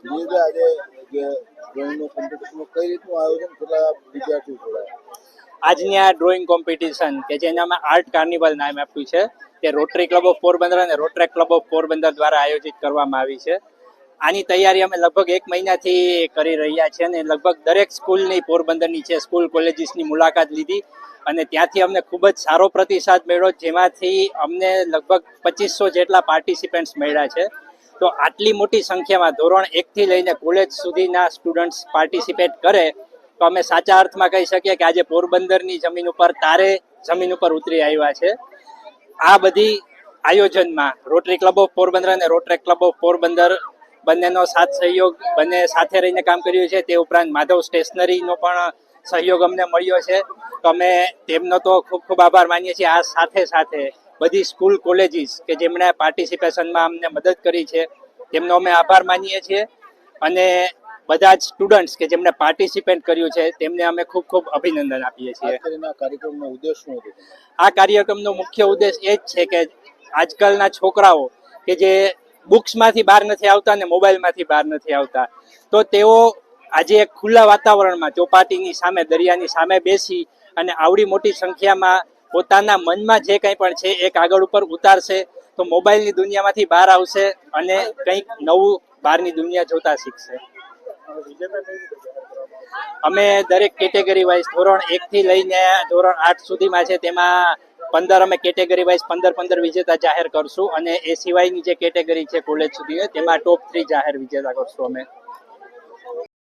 વિજયભાઈ, આજે જે ડ્રોઈંગનું કોમ્પિટિશનનું કઈ રીતનું આયોજન, કેટલા વિદ્યાર્થીઓ જોડાયા? આજની આ ડ્રોઈંગ કોમ્પિટિશન કે જેને અમે આર્ટ કાર્નિવલ નામ આપ્યું છે તે રોટરી ક્લબ ઓફ પોરબંદર અને રોટરેક ક્લબ ઓફ પોરબંદર દ્વારા આયોજિત કરવામાં આવી છે. આની તૈયારી અમે લગભગ 1 મહિનાથી કરી રહ્યા છીએ અને લગભગ દરેક સ્કૂલની પોરબંદરની છે સ્કૂલ કોલેજીસની મુલાકાત લીધી અને ત્યાંથી અમને ખૂબ જ સારો પ્રતિસાદ મળ્યો, જેમાંથી અમને લગભગ 2500 જેટલા પાર્ટિસિપન્ટ્સ મળ્યા છે. તો આટલી મોટી સંખ્યામાં ધોરણ 1થી લઈને કોલેજ સુધીના સ્ટુડન્ટ્સ પાર્ટિસિપેટ કરે તો અમે સાચા અર્થમાં કહી શકીએ કે આજે પોરબંદરની જમીન ઉપર તારે જમીન ઉપર ઉતરી આવ્યા છે. આ બધી આયોજનમાં રોટરી ક્લબ ઓફ પોરબંદર અને રોટરેક ક્લબ ઓફ પોરબંદર બંનેનો સાથ સહયોગ, બંને સાથે રહીને કામ કર્યું છે. તે ઉપરાંત માધવ સ્ટેશનરીનો પણ સહયોગ અમને મળ્યો છે. તો અમે તેમનો તો ખૂબ ખૂબ આભાર માનીએ છીએ. આ સાથે સાથે બધી સ્કૂલ કોલેજીસ કે જેમણે પાર્ટિસિપેશનમાં અમને મદદ કરી છે તેમનો અમે આભાર માનીએ છીએ અને બધા જ સ્ટુડન્ટ્સ કે જેમણે પાર્ટિસિપેટ કર્યું છે તેમને અમે ખૂબ ખૂબ અભિનંદન આપીએ છીએ. ખાસ કરીને આ કાર્યક્રમનો ઉદ્દેશ શું હતો? આ કાર્યક્રમનો મુખ્ય ઉદ્દેશ એ જ છે કે આજકાલના છોકરાઓ કે જે બુક્સમાંથી બહાર નથી આવતા અને મોબાઈલમાંથી બહાર નથી આવતા, તો તેઓ આજે એક ખુલ્લા વાતાવરણમાં ચોપાટીની સામે, દરિયાની સામે બેસી અને આવડી મોટી સંખ્યામાં પોતાના મનમાં જે કંઈ પણ છે એ કાગળ ઉપર ઉતારશે તો મોબાઈલની દુનિયામાંથી બહાર આવશે અને કંઈક નવું બહારની દુનિયા જોતા શીખશે. અમે દરેક કેટેગરી વાઇઝ ધોરણ 1થી લઈને ધોરણ 8 સુધીમાં છે તેમાં 15 અમે કેટેગરી વાઇઝ 15 વિજેતા જાહેર કરશું અને એ સિવાયની જે કેટેગરી છે કોલેજ સુધી તેમાં ટોપ 3 જાહેર વિજેતા કરશું અમે.